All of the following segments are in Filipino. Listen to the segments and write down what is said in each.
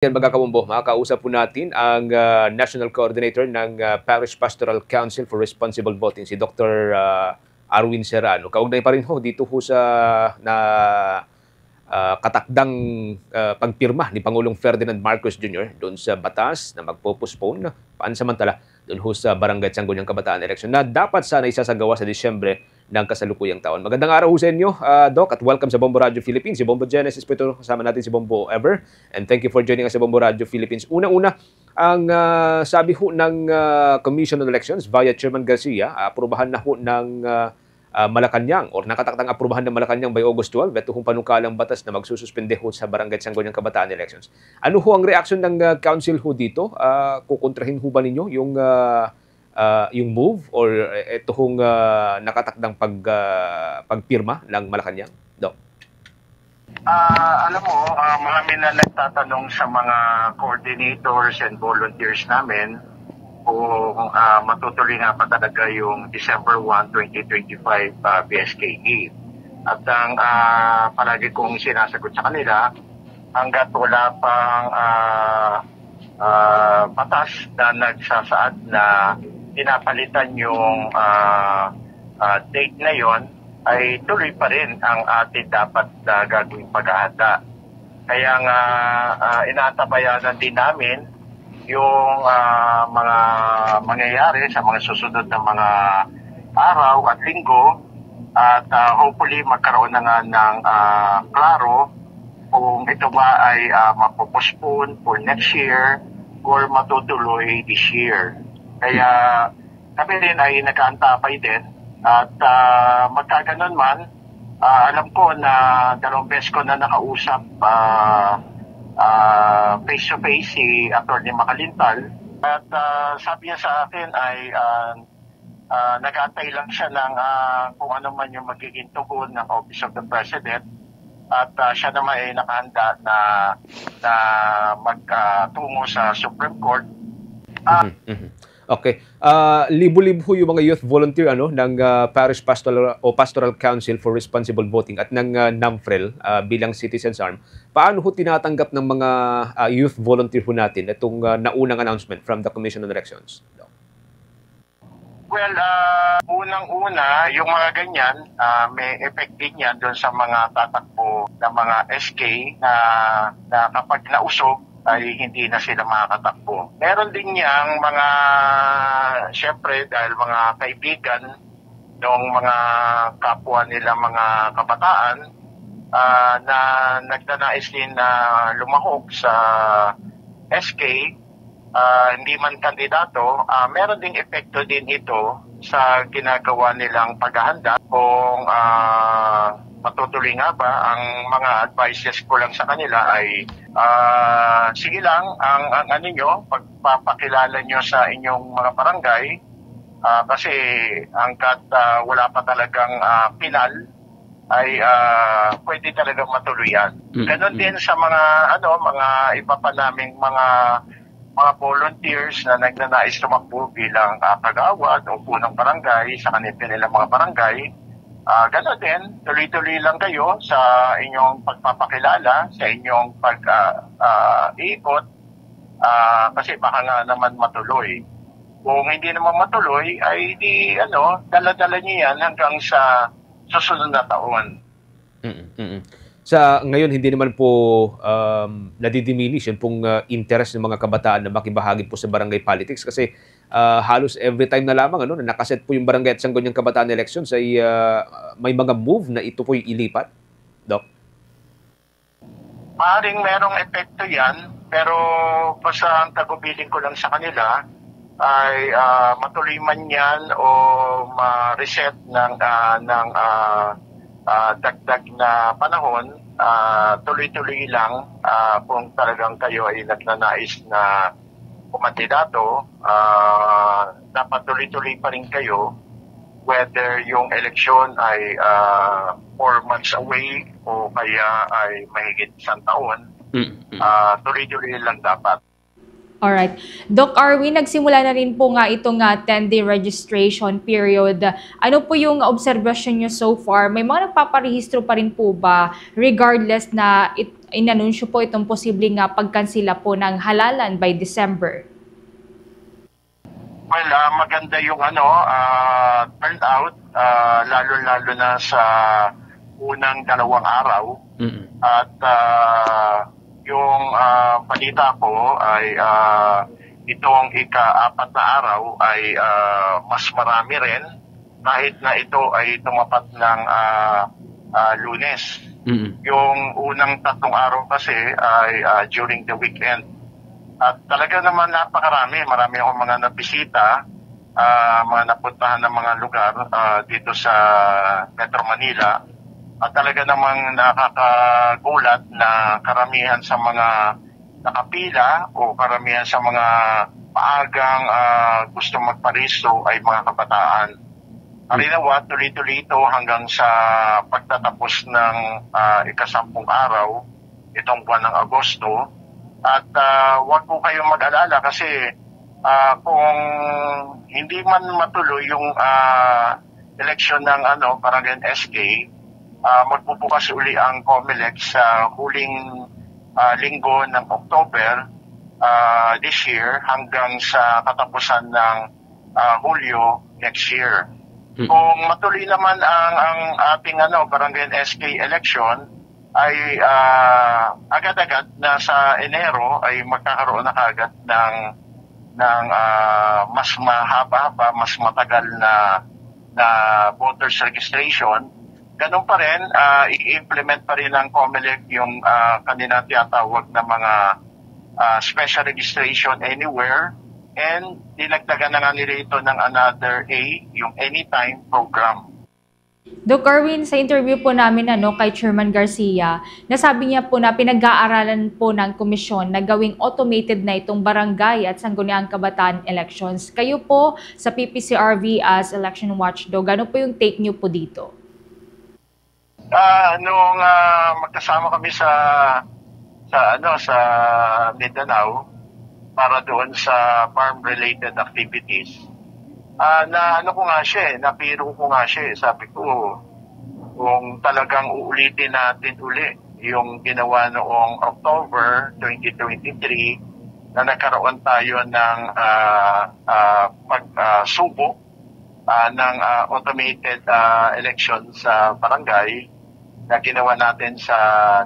Yan mga kabombo, makakausap po natin ang National Coordinator ng Parish Pastoral Council for Responsible Voting, si Dr. Arwin Serrano. Kaugnay pa rin ho dito ho sa katakdang pagpirma ni Pangulong Ferdinand Marcos Jr. doon sa batas na magpo-postpone pansamantala doon ho sa Barangay Sangguniang Kabataan election na dapat sana isasagawa sa Disyembre ng kasalukuyang taon. Magandang araw ho sa inyo, Doc, at welcome sa Bombo Radio Philippines. Si Bombo Genesis po ito, kasama natin si Bombo Ever. And thank you for joining us sa Bombo Radio Philippines. Una-una, ang sabi ho ng Commission on Elections via Chairman Garcia, aprobahan na ho ng Malacanang or nakatakdang aprobahan ng Malacanang by August 12 ito hong panukalang batas na magsususpende ho sa Barangay Sangguniang Kabataan elections. Ano ho ang reaction ng council ho dito? Kukontrahin ho ba ninyo yung move or ito hong nakatakdang pagpirma ng Malacanang? Doc. Alam mo, marami na nagtatanong sa mga coordinators and volunteers namin kung matutuloy na pa talaga yung December 1, 2025 BSKE. At ang palagi kong sinasagot sa kanila, hanggat wala pang batas na nagsasaad na pinapalitan yung date na yon, ay tuloy pa rin ang ating dapat gagawing paghahanda. Kaya nga inatabayanan din namin yung mga mangyayari sa mga susunod na mga araw at linggo at hopefully magkaroon na nga ng klaro kung ito ba ay mapopospone for next year or matutuloy this year. Kaya kami rin ay nag-aantapay din at magkaganon man, alam ko na 2 beses ko na nakausap face-to-face si Atty. Macalintal at sabi niya sa akin ay nag-aantay lang siya ng kung ano man yung magiging tugon ng Office of the President at siya naman ay nakahanda na magtungo sa Supreme Court. Okay. Libo-libo yung mga youth volunteer ng Parish Pastoral Council for Responsible Voting at ng NAMFREL bilang Citizens Arm. Paano ho tinatanggap ng mga youth volunteer ho natin itong naunang announcement from the Commission on Elections? Well, unang-una, yung mga ganyan, may effect din yan doon sa mga tatakbo ng mga SK na kapag nausog, ay hindi na sila makakatakbo. Meron din niyang mga, syempre dahil mga kaibigan ng mga kapwa nila mga kabataan na nagdanais din na lumahok sa SK, hindi man kandidato, meron ding epekto din ito sa ginagawa nilang paghahanda kung matutuloy nga ba. Ang mga advices ko lang sa kanila ay sige lang, ang ano nyo, pagpapakilala nyo sa inyong mga barangay kasi hanggat wala pa talagang pinal ay pwede talagang matuloy yan. Ganon din sa mga mga iba pa naming mga volunteers na nagnanais tumakbo bilang kagawad o punong barangay sa kanilang mga barangay. Gano'n din, tuloy-tuloy lang kayo sa inyong pagpapakilala, sa inyong pag-iikot, kasi baka nga naman matuloy. Kung hindi naman matuloy, ay di, dala-dala niyo yan hanggang sa susunod na taon. Sa ngayon, hindi naman po nadidiminish yun pong interest ng mga kabataan na makibahagi po sa barangay politics kasi halos every time na lamang na nakaset po yung Barangay at Sangguniang Kabataan elections ay may mga move na ito po yung ilipat, Doc? Maaaring merong epekto yan, pero basta ang tagubilin ko lang sa kanila ay matuloy man yan o ma-reset ng dagdag na panahon, tuloy-tuloy lang kung talagang kayo ay nagnanais na kumandidato, dapat tuloy-tuloy pa rin kayo whether yung eleksyon ay 4 months away o kaya ay mahigit 1 taon, tuloy-tuloy lang dapat. Alright. Doc Arwin, nagsimula na rin po nga itong 10-day registration period. Ano po yung observation nyo so far? May mga nagpaparehistro pa rin po ba regardless na inanunsyo po itong posibleng pagkansila po ng halalan by December? Well, maganda yung turnout, lalo-lalo na sa unang 2 araw. At yung balita ko ay itong ika-4 na araw ay mas marami rin kahit na ito ay tumapat ng Lunes. Yung unang 3 araw kasi ay during the weekend. At talaga naman marami akong mga nabisita, mga napuntahan ng mga lugar dito sa Metro Manila. At talaga namang nakakagulat na karamihan sa mga nakapila o karamihan sa mga maagang gusto magparisto ay mga kabataan. Arinawa, tuloy-tuloy ito hanggang sa pagtatapos ng ika-10 araw, itong buwan ng Agosto. At huwag po kayong mag-alala kasi kung hindi man matuloy yung eleksyon ng Barangay SK, magbubukas uli ang COMELEC sa huling linggo ng October this year hanggang sa katapusan ng Hulyo next year. Kung matuloy naman ang ating Barangay SK election, ay agad-agad na sa Enero ay magkakaroon na kagad ng mas mahaba-haba, mas matagal na voters registration. Ganun pa rin, i-implement pa rin ng COMELEC yung kanina tinatawag na mga special registration anywhere, and dinagdagan na nga nila ito ng another A, yung anytime program. Doc Erwin, sa interview po namin kay Chairman Garcia, nasabi niya po na pinag-aaralan po ng komisyon na gawing automated na itong barangay at sangguniang kabataan elections. Kayo po sa PPCRV as election watchdog, ano po yung take niyo po dito? Nung magkasama kami sa Mindanao para doon sa farm-related activities, napiro ko nga siya. Sabi ko, kung talagang uulitin natin uli yung ginawa noong October 2023 na nagkaroon tayo ng pagsubok ng automated election sa barangay na ginawa natin sa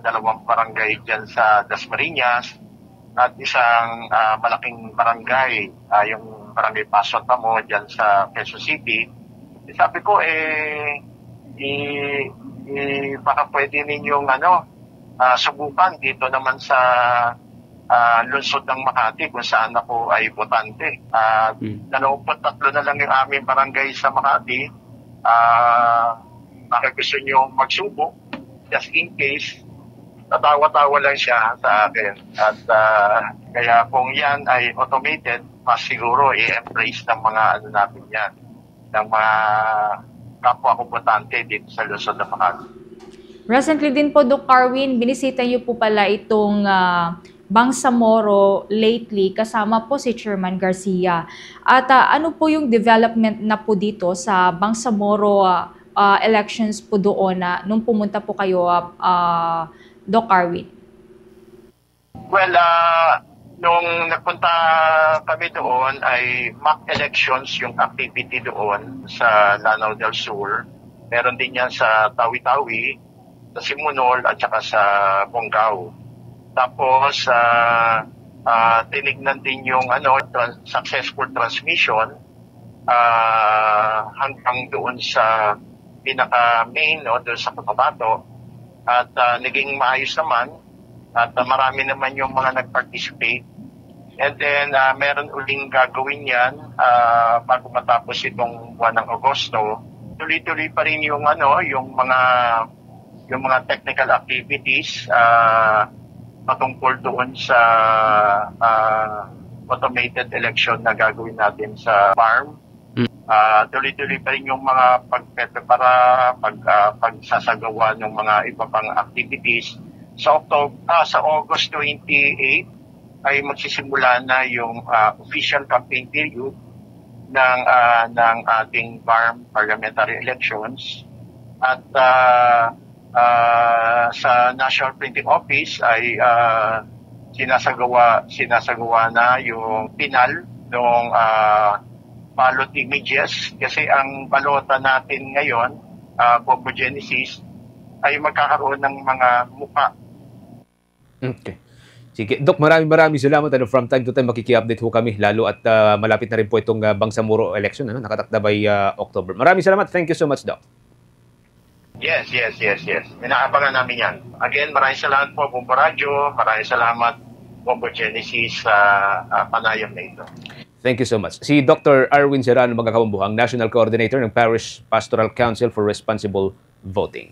2 barangay dyan sa Dasmariñas at isang malaking barangay, yung Barangay Paso Tamo dyan sa Quezon City. Sabi ko, baka pwede ninyong subukan dito naman sa lungsod ng Makati kung saan ako ay botante. 23 na lang yung aming barangay sa Makati. Baka gusto nyo magsubok, just in case. Tatawa-tawa lang siya sa akin. At kaya kung yan ay automated, mas siguro i-embrace ng mga natin yan, ng mga kapwa ko botante dito sa Luzon na Makati. Recently din po, Doc Erwin, binisita niyo po pala itong Bangsamoro lately kasama po si Chairman Garcia. At ano po yung development na po dito sa Bangsamoro elections po doon nung pumunta po kayo, Doc Erwin? Well, nung nagpunta kami doon ay mock elections yung activity doon sa Lanao del Sur. Meron din yan sa Tawi-Tawi, sa Simunol at saka sa Bonggao. Tapos tinignan din yung successful transmission hanggang doon sa pinaka-main, doon sa Cotabato. At naging maayos naman at marami naman yung mga nag-participate. And then meron uling gagawin yan bago matapos itong buwan ng Agosto. Tuloy-tuloy pa rin yung mga technical activities patungkol doon sa automated election na gagawin natin sa farm. Tuloy-tuloy pa rin yung mga pagsasagawa ng mga iba pang activities. Sa August 28 ay magsisimula na yung official campaign period ng ating farm parliamentary elections. At sa National Printing Office ay sinasagawa na yung pinal ng ballot images kasi ang balota natin ngayon, Bobogenesis, ay magkakaroon ng mga mukha. Okay. Sige. Doc, maraming salamat. From time to time, makiki-update ho kami. Lalo at malapit na rin po itong Bangsamoro election. Nakatakda by October. Maraming salamat. Thank you so much, Doc. Yes. Inaabangan namin yan. Again, maraming salamat po, Bombo Radio. Maraming salamat, Bombo Genesis, sa panayam na ito. Thank you so much. Si Dr. Arwin Serrano Magkakabambuhang, National Coordinator ng Parish Pastoral Council for Responsible Voting.